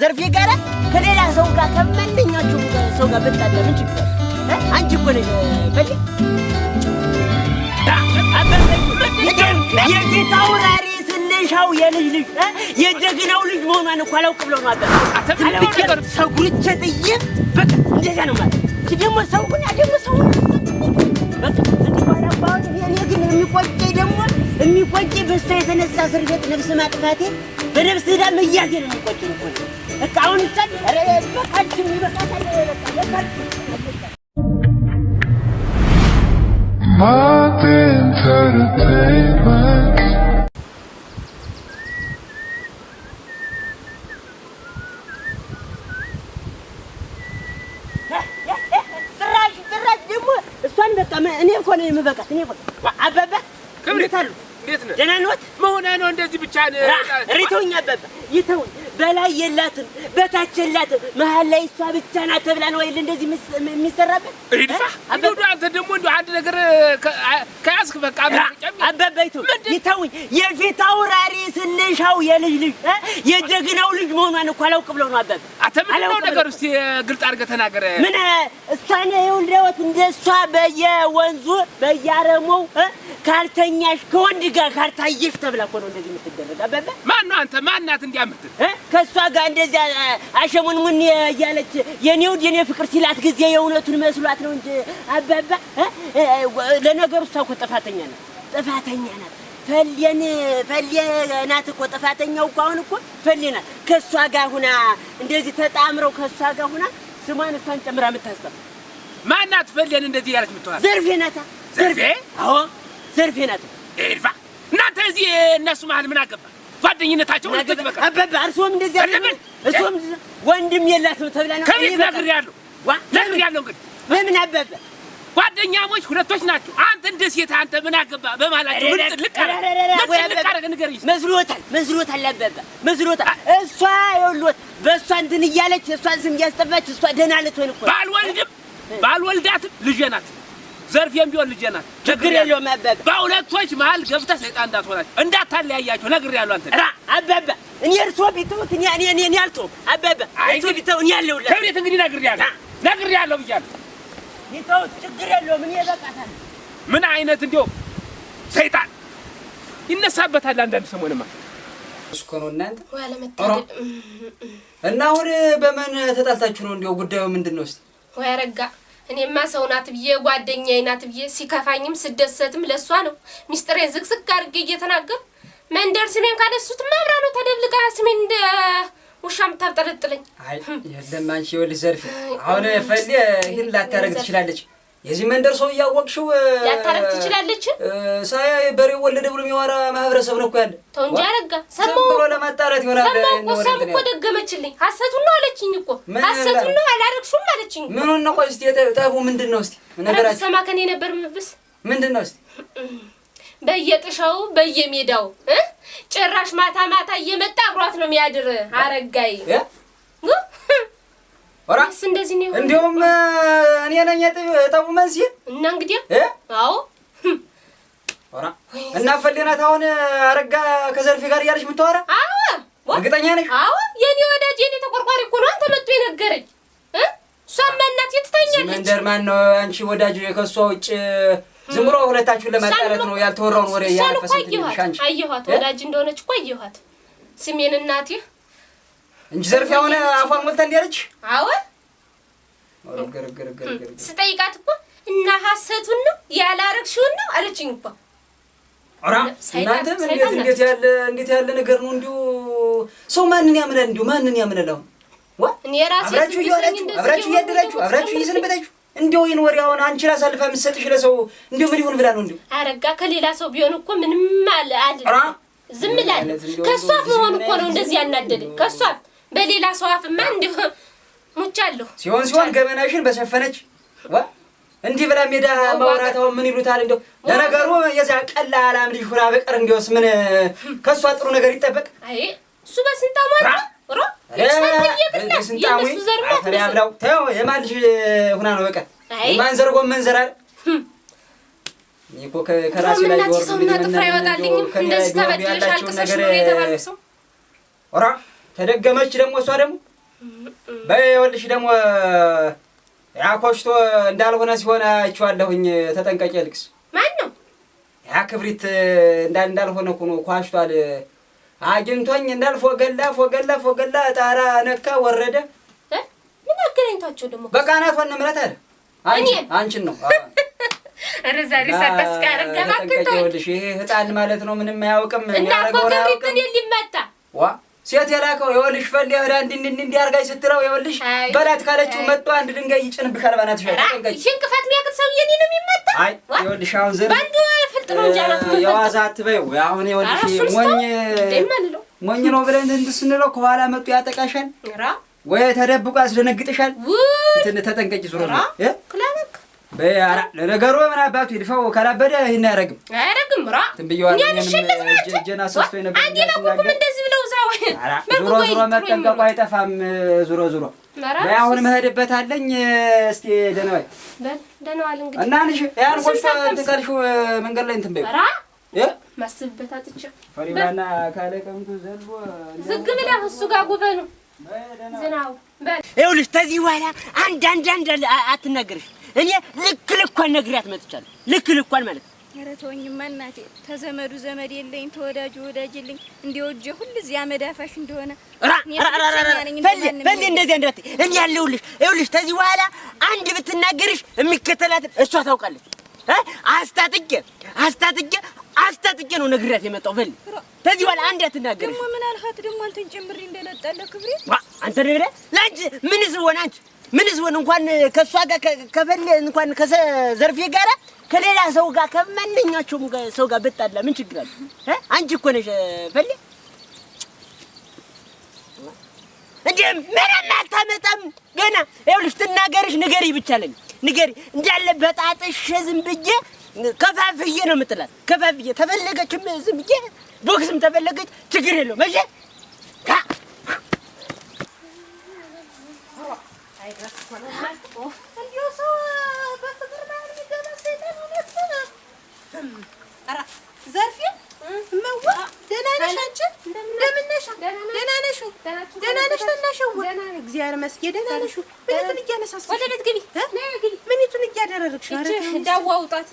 ዘርፌ ጋር ከሌላ ሰው ጋር ከማንኛቸው ሰው ጋር በጣም ምን ችግር አንቺ እኮ ነሽ በል የጌታው ራሪ ስለሻው የልጅ ልጅ የጀግናው ልጅ መሆኗን እኮ አላውቅ ብለው ነው አባቴ ሰጉርቼ ጥዬ በቃ እንደዛ ነው ማለት ደግሞ ሰው ግን ያደም ሰው በቃ ባላባው የኔ ግን የሚቆጨኝ በሳ የተነሳ እስር ቤት ነፍስ ማጥፋቴ በነፍስ ዳ መያዜ ነው የሚቆጨኝ እኮ በቃ አሁን ሰጥ በቃችን ይበቃታል በቃ Martin Entertainment ስራሽ ደግሞ እሷን በቃ እኔ እኮ ነው የምበቃት እኔ እኮ አባባ እንዴት አሉ እንዴት ነው ደህና ነዎት መሆና ነው እንደዚህ ብቻ ነው ሪቶኛ አባባ ይተውኝ በላይ የላትም በታች የላትም መሃል ላይ እሷ ብቻ ናት ተብላ ነው አይደል እንደዚህ የሚሰራበት እሪፋ እንደው አንተ ደግሞ እንደው አንድ ነገር ከያዝክ በቃ አባባይቱ ይተውኝ የፊት አውራሪ ስለሻው የልጅ ልጅ የጀግናው ልጅ መሆኗን እኮ አላውቅ ብለው ነው አባባ አተምነው ነገር እስቲ ግልጽ አድርገህ ተናገረ ምን እሷን ይውልደውት እንደሷ በየወንዙ በያረመው ካልተኛሽ ከወንድ ጋር ካልታየሽ ተብላ እኮ ነው እንደዚህ የምትደረግ አባባ ማን ነው አንተ ማናት እንዲያምት ከሷ ጋር እንደዚያ አሸሙንሙን ያለች የኔ ፍቅር ሲላት ጊዜ የእውነቱን መስሏት ነው እንጂ አባባ ለነገሩ እሷ እኮ ጥፋተኛ ናት ፈልየናት እኮ ጥፋተኛው እኮ አሁን እኮ ፈልየናት ከሷ ጋር ሁና እንደዚህ ተጣምረው ከሷ ጋር ሁና ስሟን እሷን ጨምራ የምታስጠራ ማናት ፈልየን እንደዚህ ያለች የምትዋል ዘርፌ ናታ ዘርፌ አዎ ዘርፌ ናት ኤልፋ እናንተ እዚህ እነሱ መሀል ምን አገባ ጓደኝነታቸው እንደዚህ በቃ አባባ እርሶም እንደዚህ አይደል እርሶም ወንድም የላትም ተብላ ነው ከቤት ነግሬያለሁ እንግዲህ ለምን አባባ ጓደኛሞች ሁለቶች ናቸው አንተ እንደ ሴት አንተ ምን አገባ በማላቸው ምን ልቀረ ንገረኝ መስሎታል አባባ መስሎታል እሷ ይኸውልዎት በእሷ እንትን እያለች እሷን ስም እያስጠፋች እሷ ደህና ልትሆን እኮ ባልወልዳትም ልጄ ናት ዘርፌም ቢሆን ልጄ ናት ችግር የለውም አባባ በሁለቶች መሀል ገብተህ ሰይጣን እንዳትሆናቸው እንዳታለያያቸው ነግሬያለሁ አንተ አባባ እኔ እርሶ ቢተውት እኔ አልተውም አባባ እርሶ ቢተው እኔ አለሁልህ ከቤት እንግዲህ ነግሬያለሁ ብያለሁ ይተውት ችግር የለውም እኔ እበቃታለሁ ምን አይነት እንደው ሰይጣን ይነሳበታል አንዳንድ ሰሞንማ እስኮ ነው እናንተ ወይ አለመታደል እና አሁን በምን ተጣልታችሁ ነው እንደው ጉዳዩ ምንድነው እስቲ ወይ አረጋ እኔማ ሰው ናት ብዬ ጓደኛዬ ናት ብዬ ሲከፋኝም ስደሰትም ለሷ ነው ሚስጥሬን ዝቅዝቅ አድርጌ እየተናገር መንደር ስሜን ካደሱት ማብራ ነው ተደብልቃ ስሜን እንደ ውሻም ታብጠለጥለኝ አይ የለም አንቺ ይኸውልሽ ዘርፌ አሁን ፈሌ ይሄን ላታረግ ትችላለች የዚህ መንደር ሰው ያወቅሽው ላታረግ ትችላለች ሳይ በሬ ወለደ ብሎ የሚወራ ማህበረሰብ ነው እኮ ያለ ተው እንጂ አረጋ ሰማው ብሎ ለማጣራት ይሆናል ሰማው እኮ ደገመችልኝ ሐሰቱን ነው አለችኝ እኮ ሐሰቱን ነው አላረግሽም አለችኝ ምኑን ነው ቆይ እስቲ ጠቡ ምንድነው እስቲ ነገራችሁ ሰማ ከኔ ነበር ምብስ ምንድነው እስቲ በየጥሻው በየሜዳው ጭራሽ ማታ እየመጣ አብሯት ነው የሚያድር አረጋይ ወራ እንደዚህ ነው እንደውም እኔ ነኝ ጠቡ መንስኤ እና እንግዲህ አዎ ወራ እና ፈሌናት አሁን አረጋ ከዘርፌ ጋር ያለሽ የምታወራ አዎ እርግጠኛ ነሽ አዎ የኔ ወዳጅ የኔ ተቆርቋሪ እኮ ነው አንተ መጥቶ የነገረኝ እሷም እናት የትተኛለች መንደር ማን ነው አንቺ ወዳጅ ከሷ ውጭ ዝም ብሎ ሁለታችሁን ለማጣላት ነው ያልተወራውን ወሬ ያፈሰልሽ አንቺ አየኋት ወዳጅ እንደሆነች እኮ አየኋት ስሜን እናቴ እንጂ ዘርፌ አሁን አፏን ሞልታ እንዲያለች አዎ ገርገር ስጠይቃት እኮ እና ሐሰቱን ነው ያላረግሽውን ነው አለችኝ እኮ አራ እናንተ እንዴት ያለ ነገር ነው እንዲሁ ሰው ማንን ያምናል አሁን እኔ ራሴ አብራችሁ እየሰነበታችሁ እንዲሁ ይሄን ወሬ አሁን አንቺ ራሳልፋ የምትሰጥሽ ለሰው እንዲሁ ምን ይሁን ብላ ነው እንዲሁ አረጋ ከሌላ ሰው ቢሆን እኮ ምንም አለ ዝም ይላል ከሷ ሆኖ እኮ ነው እንደዚህ ያናደደኝ ከሷ በሌላ ሰው አፍማ እንዲሁ ሙቻለሁ ሲሆን ገበናሽን በሰፈነች እንዲህ ብላ ሜዳ ማውራታው ምን ይሉታል እንደው ለነገሩ የዛ ቀላል አምልሽ ሁራ በቀር እንዲውስ ምን ከሷ ጥሩ ነገር ይጠበቅ አይ እሱ በስንታው ማለት ሮ በስንታው ያብላው ተው የማልሽ ሁና ነው በቀር ማን ዘርጎ መንዘራል ይኮ ከራሴ ላይ ወርድ ሰውና ጥፍራ ይወጣልኝ እንደዚህ ተበድለሽ አልቅሰሽ ነው የተባለው ሰው ኦራ ተደገመች ደግሞ እሷ ደግሞ በይወልሽ ደግሞ ያኮሽቶ እንዳልሆነ ሲሆን አይቼዋለሁኝ። ተጠንቀቂ ልክስ ማን ነው ያ ክብሪት እንዳልሆነ ሆኖ ኳሽቷል። አግኝቶኝ ፎገላ ጣራ ነካ ወረደ። ምን አገናኝቷቸው ደግሞ በቃናት ወነ ምረት አለ አንቺን ነው ረዛሪ ሳታስቀር ገባከኝ። ይሄ ህጣን ማለት ነው ምንም አያውቅም። ያረጋው ክብሪትን ሊመታ ዋ ሴት የላከው ይኸውልሽ ፈል ያህዳ እንዲያርጋይ ስትለው ይኸውልሽ በላት ካለችው መጥቶ አንድ ድንጋይ ይጭንብሻል። ባናትሽ ተጠንቀቂ። ሽንቅፋት የሚያክል ሰውዬ እኔ ነው የሚመታ። አይ ይኸውልሽ አሁን ዘር ባንዱ ፍልጥ ነው ጃናት የዋዛ አትበይው። አሁን ይኸውልሽ ሞኝ ነው ብለን እንትን ስንለው ከኋላ መጥቶ ያጠቃሻል ወይ ተደብቆ ያስደነግጥሻል። እንትን ተጠንቀቂ። ዙሮ ክላበክ በያራ ለነገሩ ምን አባቱ ይልፈው ካላበደ ይሄን አያረግም ራ ትንብየዋል። ጀና ሰስቶ ነበር አንዴ ለቆቁም እንደዚህ ብለው ዛው ዙሮ መጠንቀቁ አይጠፋም። ዙሮ በአሁን መሄድበት አለኝ። እስቲ ደናዋይ ደናዋል እንግዲህ እና አንሽ ያን ቆሽታ ተቀልሽው መንገድ ላይ እንትን በይ ማስብበት አጥቼ ፈሪባና ካለቀምቱ ዘልቦ ዝግ ብላ እሱ ጋር ጉበኑ ዝናው ይኸውልሽ ተዚህ በኋላ አንድ አትናገርሽ። እኔ ልኳን ነግሪያት መጥቻለሁ። ልኳን ማለት ኧረ ተወኝማ እናቴ። ተዘመዱ ዘመድ የለኝ ተወዳጁ ወዳጅ የለኝ እንዲወጀ ሁሉ እዚያ መዳፋሽ እንደሆነ ፈል እንደዚህ አንዳት እኔ ያለሁልሽ። ይኸውልሽ ተዚህ በኋላ አንድ ብትናገርሽ የሚከተላት እሷ ታውቃለች። አስታጥቄ ነው ነግሪያት የመጣው። ፈል ተዚህ በኋላ አንድ አትናገርሽ። ደግሞ ምን አልሃት ደግሞ አንተን ጨምሪ እንደለጣለ ክብሬ አንተ ነግረህ ላንቺ ምንስ ሆነ አንቺ ምንስ ሆነ እንኳን ከሷ ጋር ከፈል እንኳን ከዘርፌ ጋር ከሌላ ሰው ጋር ከማንኛቸውም ሰው ጋር ብጣላ ምን ችግር አለ? አንቺ እኮ ነሽ ፈል እንዴ ምንም አታመጣም ገና። ይኸውልሽ ትናገርሽ ንገሪ ብቻ ለኝ ንገሪ እንዳለ በጣጥሽ ዝም ብዬ ከፋፍዬ ነው የምጥላት። ከፋፍዬ ተፈለገችም ዝም ብዬ ቦክስም ተፈለገች ችግር የለውም። እሺ ዘርፌ እመዋ ደህና ነሽ አንቺ? እንደምን ነሽ? ደህና ነሽ? ደህና ነሽ? ተናሽው እግዚአብሔር ይመስገን ደህና ነሽ? ምንቱን እያነሳሳሽ ወደ ቤት ግቢ። ምንቱን እያደረግሽ? ዳዋ አውጣት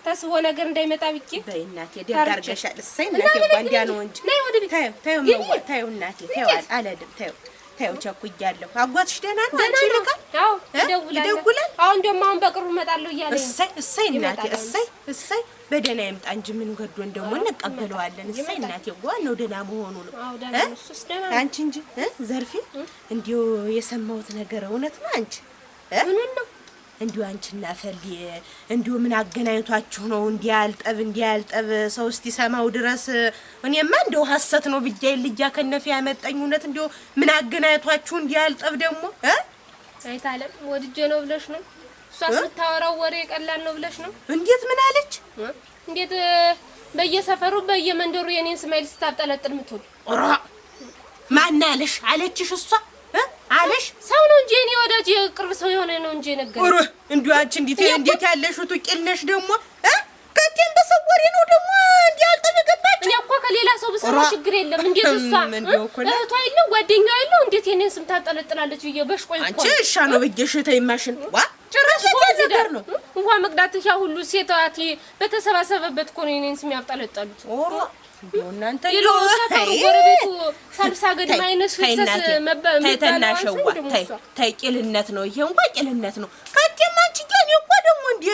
ታስቦ ነገር እንዳይመጣ ብዬ በይ እናቴ ደግ አድርገሻል። እሰይ እናቴ ጓንዲያ ነው እንጂ ነይ ወደ ቤት ታዩ መዋ ታዩ እናቴ ታዩ አላለም ታዩ ቸኩያለሁ። አጓትሽ ደህና ነው አንቺ? ይልካል አዎ ይደውላል። አሁን ደግሞ አሁን በቅርቡ እመጣለሁ እያለኝ እሰይ እናቴ እሰይ በደህና ይምጣ እንጂ ምን ገዶን ደግሞ እንቀበለዋለን። እሰይ እናቴ ዋናው ደህና መሆኑ ነው አንቺ እንጂ ዘርፌ እንዲሁ የሰማሁት ነገር እውነት ነው አንቺ? ምኑን ነው እንዲሁ አንቺና ፈሊ እንዲሁ ምን አገናኝቷችሁ ነው እንዲያልጠብ ሰው እስኪሰማው ድረስ? እኔማ እንደው ሐሰት ነው ብዬሽ ልጅ ከነፊ ያመጣኝ እውነት እንዲሁ ምን አገናኝቷችሁ እንዲያልጠብ ደግሞ አይታለም ወድጄ ነው ብለሽ ነው? እሷስ ብታወራው ወሬ ቀላል ነው ብለሽ ነው? እንዴት ምን አለች? እንዴት በየሰፈሩ በየመንደሩ የኔን ስማይል ስታብጠለጥል ምትውል? ኦራ ማን አለሽ? አለችሽ እሷ አለሽ? ሰው ነው እንጂ እኔ ወዳጅ የቅርብ ሰው የሆነ ነው እንጂ ነገር ኦራ እንዲሁ አንቺ እንዴት ያለሽው ትቂልነሽ ደግሞ ከቴም በሰወሬ ነው ደግሞ እንዲያልጠብ ገባች። እኔ እኮ ከሌላ ሰው ብሰማ ችግር የለም። እንዴት እሷ እህቷ አይደለም ጓደኛዋ አይደለም እንዴት የኔን ስም ታጠለጥላለች ብዬ በሽቆይ እኮ አንቺ እሻ ነው ብዬሽ ተይማሽን ዋ ጭራሽ ነገር ነው እንኳን መቅዳት ያ ሁሉ ሴቷቲ በተሰባሰበበት እኮ ነው የኔን ስም ያጠለጠሉት። ኦሮ እናንተ ይለው ሰፈሩ ጎረቤቱ ሳልሳ ገድማ አይነሽ ፍሰስ ተተናሸው ታይ ቂልነት ነው ይሄ እንኳን ቂልነት ነው። ከደማንቺ ግን እኮ ደግሞ እንደ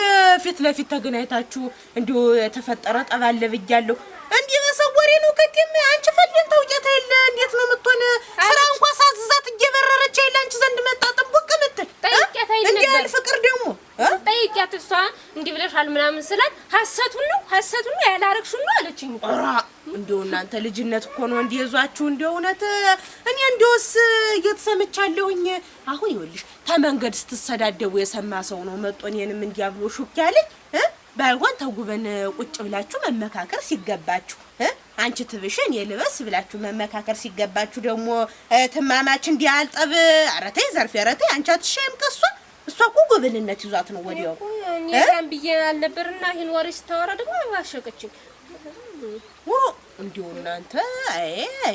ፊት ለፊት ተገናኝታችሁ እንዲሁ የተፈጠረ ጠባለ ብያለሁ እንዴ በሰወሬ ነው። ከደም አንቺ ፈልን ተውጨታ የለ እንዴት ነው የምትሆን? ስራ እንኳን ሳዝዛት እየበረረች አይደል አንቺ ዘንድ መጣ ጥብቅ ምትል ጠይቂያት አይደል እንዴ ፍቅር ደግሞ ጠይቂያት እሷ እንዲህ ብለሻል ምናምን ስላት ሐሰቱን ነው ያላረግሽው ነው አለችኝ። ኦራ እንደው እናንተ ልጅነት እኮ ነው እንዲህ ይዟችሁ እንደው እውነት እኔ እንደውስ እየተሰመቻለሁኝ። አሁን ይኸውልሽ ተመንገድ ስትሰዳደቡ የሰማ ሰው ነው መጥቶ እኔንም እንዲያብሎ ሹክ ያለኝ ባይሆን ተጉበን ቁጭ ብላችሁ መመካከር ሲገባችሁ አንቺ ትብሽን የልበስ ብላችሁ መመካከር ሲገባችሁ ደግሞ ትማማች እንዲያልጠብ አረተይ ዘርፌ አረተይ አንቺ አትሸም ከሷ እሷ እኮ ጎበልነት ይዟት ነው ወዲያው እኔ ታም ብዬ አልነበርና ይሄን ወሬ ስታወራ ደግሞ አዋሸቀችኝ። እንዲሁ እናንተ አይ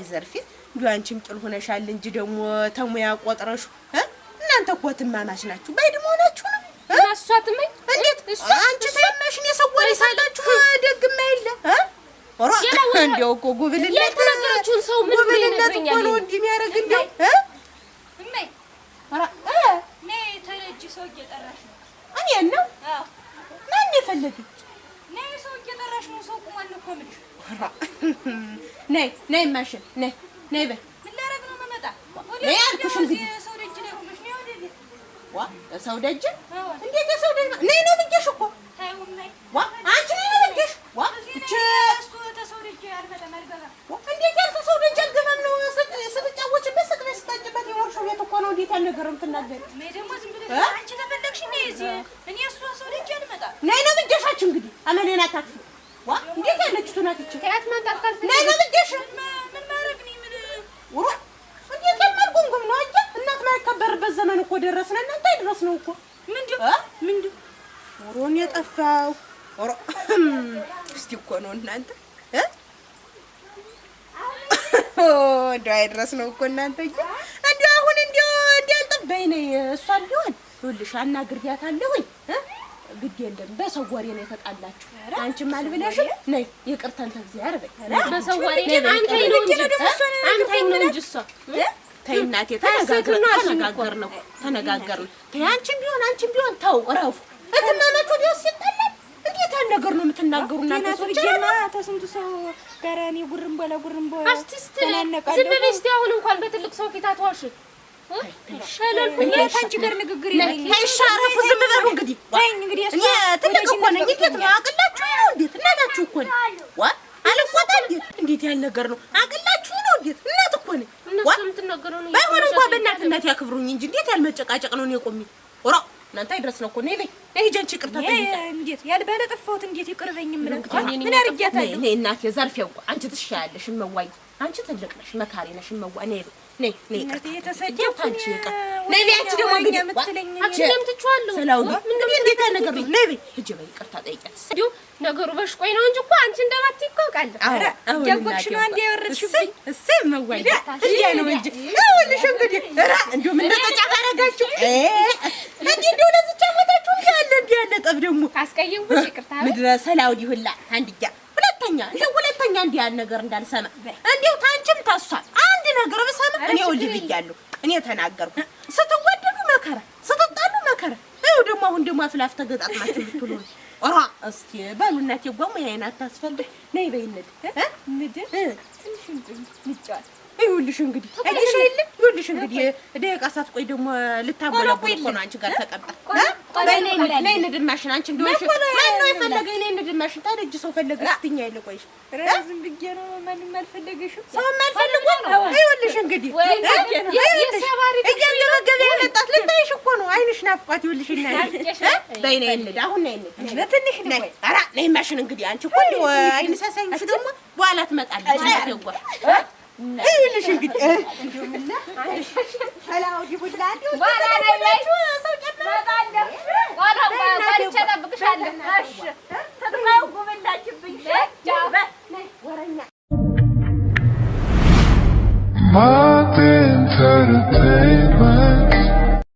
ዘርፌ እንዲሁ አንቺም ጭል ሆነሻል እንጂ ደግሞ ተሙያ ቆጥረሽ እናንተ እኮ ትማማች ናችሁ። በእድሜ ሆናችሁ ነው እሷ ትመኝ እንዴት አንቺ ታማሽን የሰወረ ሳላችሁ ደግማ የለ እንደው እኮ ጉብልነት የተናገረችውን ሰው ምን ጉብልነት እኮ ነው እንዲህ የሚያደርግ እንደው እመይ ነይ ተረጂ ሰው እየጠራሽ ነው። እኔን ነው? አዎ ማን የፈለገች? ነይ ሰው እየጠራሽ ነው። ሰው ቁማን ነው እኮ የምልሽ። ነይ ማሽን ነይ በይ። ምን ላደርግ ነው የምመጣ? ነይ አልኩሽ እንግዲህ ሰው ደጅ ላይ ቆመሽ ነው ወደ ዋ ሰው ደጅ እንዴት የሰው ደጅ ነይ ነው ብዬሽ እኮ ታዩም ነይ ዋ አንቺ ነይ ነው ብዬሽ ዋ እቺ እሱ ተሰው ደጅ አልመጣም አልገባም። እንዴት ያልከ ሰው ደጅ አልገባም ነው ስትጫወችበት ስቅለሽ ስታጭበት የወርሽው ቤት እኮ ነው። እንዴት ያልነገርም ትናገሪ ነይ ደግሞ ዝም ብለሽ አንቺ ተፈለግሽ ነይ እዚህ እኔ እሱ ሰው ደጅ አልመጣም። ነይ ነው ብዬሽ እንግዲህ አመሌና ታክሲ ዋ እንዴት ያለችቱ ናት እቺ ከያት ማንጣት ካልፈ ነይ ነው ብዬሽ ምን ማድረግ ነው ምን ወራ እንዴት ያልመልኩንኩም ነው አጃ እናት ማይከበርበት ዘመን እኮ ደረስና እናንተ አይደረስ ነው እኮ ምንድን ወሮን የጠፋው ወሮ እስቲ እኮ ነው እናንተ እንደው አይደረስ ነው እኮ እናንተ እንደው አሁን እንደው እንዲያልጠበኝ ነኝ እሷን ቢሆን ይኸውልሽ አናግሬያታለሁኝ ግድ የለም በሰው ወሬ ነው የተጣላችሁ። አንቺም አልብለሽም ነይ ይቅርታን ተግዚያር በይ በሰው ወሬ አንተኝ ነው እንጂ እሷ ተይ እናቴ ተነጋገርን ተይ አንቺም ቢሆን ተው እረፉ እትማማችሁ ዲዮስ ይጣላል። እንዴት ያን ነገር ነው የምትናገሩ እናንተ ሰዎች ተስንቱ ሰው ጋር እኔ ጉርምቦላ አስቲስት ዝም በይ እስቲ አሁን እንኳን በትልቅ ሰው ፊት አትዋሽ ሸለል አንቺ ጋር ንግግር ይለኝ ታይሻረፉ ዝም በሉ እንግዲህ እኔ ትልቅ እኮ ነኝ እንዴት ነው አቅላችሁ ነው እንዴት እናታችሁ እኮ ነው ዋ አልቆጣ እንዴት ያን ነገር ነው አቅላችሁ ነው እንዴት እናት እኮ ነኝ እነሱ የምትናገረው ነው ባይሆን እንኳን በእናትነት ያክብሩኝ እንጂ እንዴት ያልመጨቃጨቅ ነው እኔ ቆሜ ወራ እናንተ አይድረስ ነው እኮ ነይ ነይ ጀንቺ ይቅርታ ጠይቃ እንዴት ያልባለ ጠፋሁት እንዴት ይቅርበኝ ምን አርጊያታለሁ ነይ እናቴ ዘርፌው አንቺ ትሻያለሽ እመዋይ አንቺ ትልቅ ነሽ መካሪ ነሽ እመዋይ ነይ እናቴ የተሰደብኩ አንቺ ይቅር ነይ አንቺ ደግሞ እንግዲህ አንቺ ለምትቻለሁ እንዴት ነገር ነው ነይ ሂጂ በይ ይቅርታ ጠይቂያት እንዴው ነገሩ በሽቆይ ነው እንጂ እኮ አንቺ እንደማትይቆቃል አረ ጀጎች ነው አንዴ ያወርድሽብኝ እሰይ እመዋይ እንዴ ነው እንጂ ይኸውልሽ እንግዲህ ራ እንደው ምን ተጫባረጋችሁ እንዴው ለዚህ ጫወታችሁ ያለ ጠብ ደግሞ አስቀየምኩሽ ይቅርታ ምድረ ሰላውዲ ሁላ አንድያ ሁለተኛ እንዲህ ያን ነገር እንዳልሰማ እንዴው ታንቺም ታሷል አንድ ነገር በሰማ እኔ ወልብያለሁ እኔ ተናገርኩ ስትወደዱ መከራ ስትጣሉ መከራ ይኸው ደግሞ አሁን ደግሞ አፍላፍ ተገጣጥማችሁ ልትሉ ኦራ እስቲ ባሉ እናቴ ጓም ያይና ታስፈልግ ነይ በይነት ትንሽ እንጫወት ይኸውልሽ እንግዲህ ይኸውልሽ እንግዲህ ደቂቃ ሳትቆይ ደግሞ ልታጎላጎል እኮ ነው አንቺ ጋር ተቀምጣ ነይ ንድማሽን አንቺ እንደሆንሽ ማን ነው የፈለገኝ ነይ ንድማሽን ታዲያ እጅ ሰው ፈለገሽ ስትኛ የለ ቆይሽ ዝም ብዬሽ ነው ማንም አልፈለገሽም ሰው አልፈልጎም ይኸውልሽ እንግዲህ እያንገበገበ ያመጣት ልታይሽ እኮ ነው አይንሽ ናፍቋት ይኸውልሽ እና በይ ነይ እንሂድ አሁን ነይ እንሂድ ለትንሽ ነይ ኧረ ነይ ማሽን እንግዲህ አንቺ እኮ እንደው አይን ሳሳይሽ ደግሞ በኋላ ትመጣለች ያጓ ይኸውልሽ እንግዲህ እንደው ምን ሰላውዲ ሁላ እንደው ሰው ጨምራለሁ ወራው ተጠብቅሻለሁ እሺ ተጥቃው ጎበላችብኝ ወረኛ My entertainment